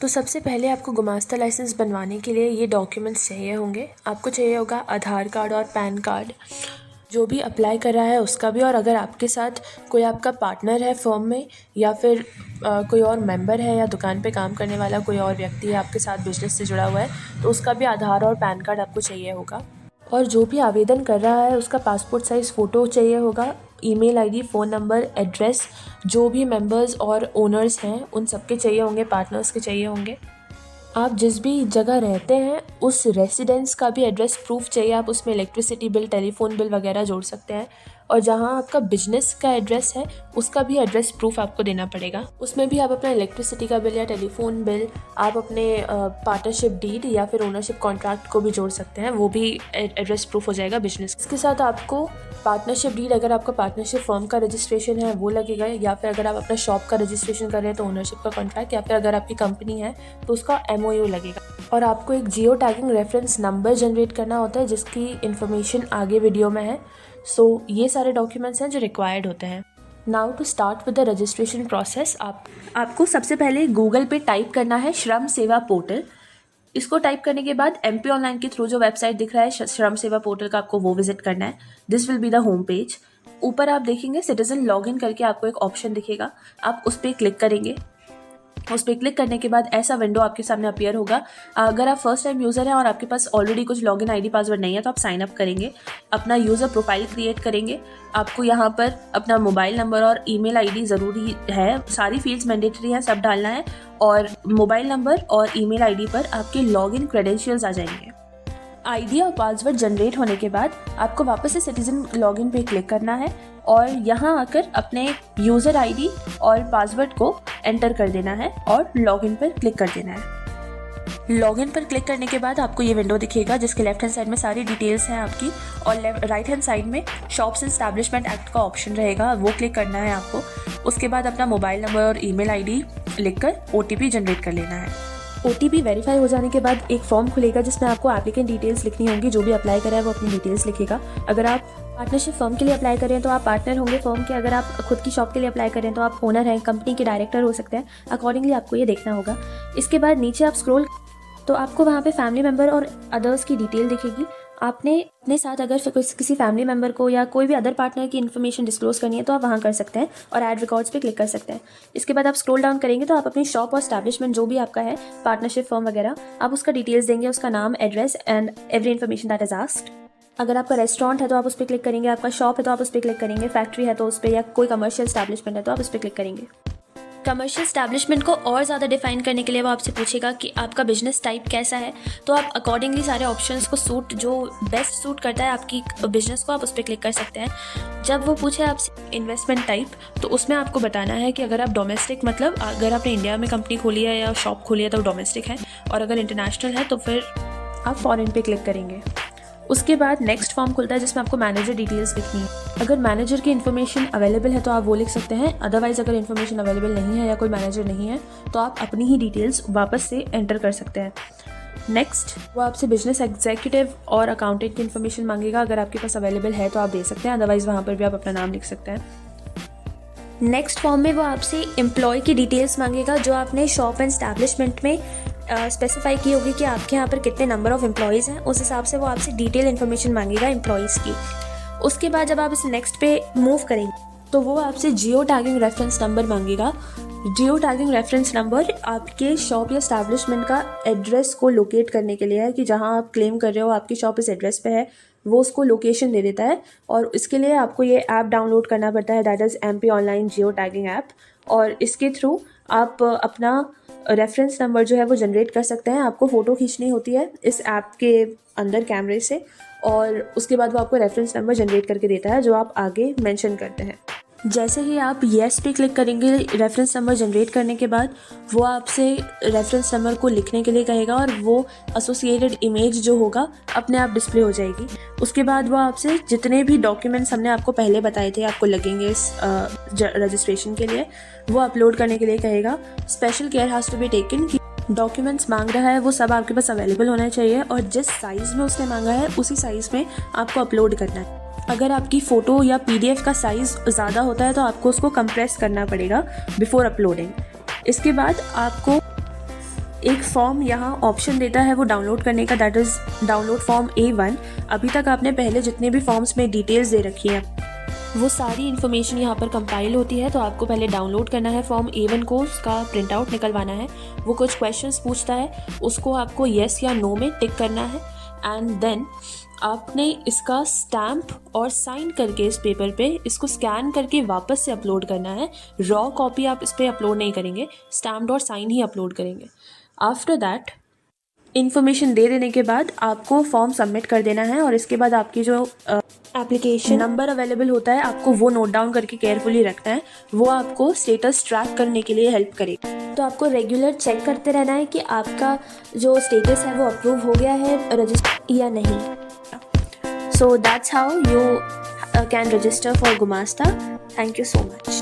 तो सबसे पहले आपको गुमास्ता लाइसेंस बनवाने के लिए ये डॉक्यूमेंट्स चाहिए होंगे। आपको चाहिए होगा आधार कार्ड और पैन कार्ड, जो भी अप्लाई कर रहा है उसका भी, और अगर आपके साथ कोई आपका पार्टनर है फर्म में या फिर कोई और मेंबर है या दुकान पे काम करने वाला कोई और व्यक्ति है आपके साथ बिजनेस से जुड़ा हुआ है, तो उसका भी आधार और पैन कार्ड आपको चाहिए होगा। और जो भी आवेदन कर रहा है उसका पासपोर्ट साइज़ फ़ोटो चाहिए होगा, email ID, phone number, address, जो भी मेंबर्स और ओनर्स हैं उन सबके चाहिए होंगे, पार्टनर्स के चाहिए होंगे। आप जिस भी जगह रहते हैं उस रेसिडेंस का भी एड्रेस प्रूफ चाहिए। आप उसमें इलेक्ट्रिसिटी बिल, टेलीफोन बिल वगैरह जोड़ सकते हैं। और जहां आपका बिजनेस का एड्रेस है उसका भी एड्रेस प्रूफ आपको देना पड़ेगा। उसमें भी आप अपना इलेक्ट्रिसिटी का बिल या टेलीफोन बिल, आप अपने पार्टनरशिप डीड या फिर ओनरशिप कॉन्ट्रैक्ट को भी जोड़ सकते हैं, वो भी एड्रेस प्रूफ हो जाएगा बिजनेस। इसके साथ आपको पार्टनरशिप डीड, अगर आपका पार्टनरशिप फर्म का रजिस्ट्रेशन है वो लगेगा, या फिर अगर आप अपना शॉप का रजिस्ट्रेशन कर रहे हैं तो ओनरशिप का कॉन्ट्रैक्ट, या फिर अगर आपकी कंपनी है तो उसका MOU लगेगा। और आपको एक geo tagging reference number generate करना होता है जिसकी इन्फॉर्मेशन आगे वीडियो में है। सो ये सारे डॉक्यूमेंट्स हैं जो रिक्वायर्ड होते हैं। Now to start with the registration process, आपको सबसे पहले गूगल पे टाइप करना है श्रम सेवा पोर्टल। इसको टाइप करने के बाद MP ऑनलाइन के थ्रू जो वेबसाइट दिख रहा है श्रम सेवा पोर्टल का, आपको वो विजिट करना है। This will be the home page. ऊपर आप देखेंगे सिटीजन लॉगिन करके आपको एक ऑप्शन दिखेगा, आप उस पर क्लिक करेंगे। उस पर क्लिक करने के बाद ऐसा विंडो आपके सामने अपीयर होगा। अगर आप फर्स्ट टाइम यूज़र हैं और आपके पास ऑलरेडी कुछ लॉगिन ID पासवर्ड नहीं है तो आप साइन अप करेंगे, अपना यूज़र प्रोफाइल क्रिएट करेंगे। आपको यहाँ पर अपना मोबाइल नंबर और ईमेल ID ज़रूरी है, सारी फील्ड्स मैंडेटरी हैं, सब डालना है। और मोबाइल नंबर और ईमेल ID पर आपके लॉगिन क्रेडेंशियल्स आ जाएंगे। ID और पासवर्ड जनरेट होने के बाद आपको वापस से सिटीजन लॉगिन पे क्लिक करना है और यहाँ आकर अपने यूज़र ID और पासवर्ड को एंटर कर देना है और लॉगिन पर क्लिक कर देना है। लॉगिन पर क्लिक करने के बाद आपको ये विंडो दिखेगा जिसके लेफ्ट हैंड साइड में सारी डिटेल्स हैं आपकी, और राइट हैंड साइड में शॉप्स एंड एस्टैब्लिशमेंट एक्ट का ऑप्शन रहेगा, वो क्लिक करना है आपको। उसके बाद अपना मोबाइल नंबर और ईमेल ID लिखकर OTP जनरेट कर लेना है। OTP वेरीफाई हो जाने के बाद एक फॉर्म खुलेगा जिसमें आपको एप्लीकेंट डिटेल्स लिखनी होंगी। जो भी अप्लाई करा है वो अपनी डिटेल्स लिखेगा। अगर आप पार्टनरशिप फर्म के लिए अप्लाई करें तो आप पार्टनर होंगे फर्म के, अगर आप खुद की शॉप के लिए अप्लाई करें तो आप ओनर हैं, कंपनी के डायरेक्टर हो सकते हैं। अकॉर्डिंगली आपको ये देखना होगा। इसके बाद नीचे आप स्क्रॉल तो आपको वहाँ पे फैमिली मेम्बर और अदर्स की डिटेल दिखेगी। आपने अपने साथ अगर किसी फैमिली मेम्बर को या कोई भी अदर पार्टनर की इन्फॉर्मेशन डिस्क्लोज करनी है तो आप वहाँ कर सकते हैं और ऐड रिकॉर्ड्स पे क्लिक कर सकते हैं। इसके बाद आप स्क्रॉल डाउन करेंगे तो आप अपनी शॉप और एस्टैब्लिशमेंट जो भी आपका है, पार्टनरशिप फर्म वगैरह, आप उसका डिटेल्स देंगे, उसका नाम, address and every information that is asked. अगर आपका रेस्टोरेंट है तो आप उस पर क्लिक करेंगे, आपका शॉप है तो आप उस पर क्लिक करेंगे, फैक्ट्री है तो उस पर, या कोई कमर्शियल एस्टैब्लिशमेंट है तो आप उस पर क्लिक करेंगे। कमर्शियल एस्टैब्लिशमेंट को और ज़्यादा डिफाइन करने के लिए वो आपसे पूछेगा कि आपका बिजनेस टाइप कैसा है, तो आप अकॉर्डिंगली सारे ऑप्शंस को जो बेस्ट सूट करता है आपकी बिजनेस को, आप उस पर क्लिक कर सकते हैं। जब वो पूछे आपसे इन्वेस्टमेंट टाइप, तो उसमें आपको बताना है कि अगर आप डोमेस्टिक, मतलब अगर आपने इंडिया में कंपनी खोली है या शॉप खोली है तो डोमेस्टिक है, और अगर इंटरनेशनल है तो फिर आप फॉरेन पे क्लिक करेंगे। उसके बाद नेक्स्ट फॉर्म खुलता है जिसमें आपको मैनेजर डिटेल्स लिखनी है। अगर मैनेजर की इन्फॉर्मेशन अवेलेबल है तो आप वो लिख सकते हैं, अदरवाइज अगर इन्फॉर्मेशन अवेलेबल नहीं है या कोई मैनेजर नहीं है तो आप अपनी ही डिटेल्स वापस से एंटर कर सकते हैं। नेक्स्ट वो आपसे बिजनेस एग्जीक्यूटिव और अकाउंटेंट की इन्फॉर्मेशन मांगेगा। अगर आपके पास अवेलेबल है तो आप दे सकते हैं, अदरवाइज वहाँ पर भी आप अपना नाम लिख सकते हैं। नेक्स्ट फॉर्म में वो आपसे एम्प्लॉय की डिटेल्स मांगेगा जो आपने शॉप एंड एस्टैब्लिशमेंट में स्पेसिफाई की होगी कि आपके यहाँ पर कितने नंबर ऑफ़ एम्प्लॉयज़ हैं, उस हिसाब से वो आपसे डिटेल इन्फॉर्मेशन मांगेगा एम्प्लॉयज़ की। उसके बाद जब आप इस नेक्स्ट पे मूव करेंगे तो वो आपसे जियो टैगिंग रेफरेंस नंबर मांगेगा। जियो टैगिंग रेफरेंस नंबर आपके शॉप या एस्टैब्लिशमेंट का एड्रेस को लोकेट करने के लिए है कि जहाँ आप क्लेम कर रहे हो आपकी शॉप इस एड्रेस पे है, वो उसको लोकेशन दे देता है। और इसके लिए आपको ये ऐप डाउनलोड करना पड़ता है, that is MP online geo tagging app, और इसके थ्रू आप अपना रेफरेंस नंबर जो है वो जनरेट कर सकते हैं। आपको फ़ोटो खींचनी होती है इस ऐप के अंदर कैमरे से, और उसके बाद वो आपको रेफरेंस नंबर जनरेट करके देता है जो आप आगे मेंशन करते हैं। जैसे ही आप येस पे क्लिक करेंगे रेफरेंस नंबर जनरेट करने के बाद, वो आपसे रेफरेंस नंबर को लिखने के लिए कहेगा और वो एसोसिएटेड इमेज जो होगा अपने आप डिस्प्ले हो जाएगी। उसके बाद वो आपसे जितने भी डॉक्यूमेंट्स हमने आपको पहले बताए थे आपको लगेंगे इस रजिस्ट्रेशन के लिए, वो अपलोड करने के लिए कहेगा। Special care has to be taken कि डॉक्यूमेंट्स मांग रहा है वो सब आपके पास अवेलेबल होना चाहिए और जिस साइज़ में उसने मांगा है उसी साइज़ में आपको अपलोड करना है। अगर आपकी फ़ोटो या PDF का साइज़ ज़्यादा होता है तो आपको उसको कंप्रेस करना पड़ेगा बिफोर अपलोडिंग। इसके बाद आपको एक फॉर्म यहाँ ऑप्शन देता है वो डाउनलोड करने का, that is download form A1। अभी तक आपने पहले जितने भी फॉर्म्स में डिटेल्स दे रखी है वो सारी इन्फॉर्मेशन यहाँ पर कंपाइल होती है। तो आपको पहले डाउनलोड करना है फॉर्म A1 को, उसका प्रिंट आउट निकलवाना है। वो कुछ क्वेश्चंस पूछता है, उसको आपको येस या नो में टिक करना है एंड देन आपने इसका स्टैम्प और साइन करके इस पेपर पे इसको स्कैन करके वापस से अपलोड करना है। रॉ कॉपी आप इस पर अपलोड नहीं करेंगे, स्टैम्प्ड और साइन ही अपलोड करेंगे। आफ्टर दैट इन्फॉर्मेशन दे देने के बाद आपको फॉर्म सबमिट कर देना है और इसके बाद आपकी जो एप्लीकेशन नंबर अवेलेबल होता है आपको वो नोट डाउन करके केयरफुली रखना है। वो आपको स्टेटस ट्रैक करने के लिए हेल्प करेगा। तो आपको रेगुलर चेक करते रहना है कि आपका जो स्टेटस है वो अप्रूव हो गया है रजिस्टर या नहीं। So that's how you can register for Gumasta. Thank you so much.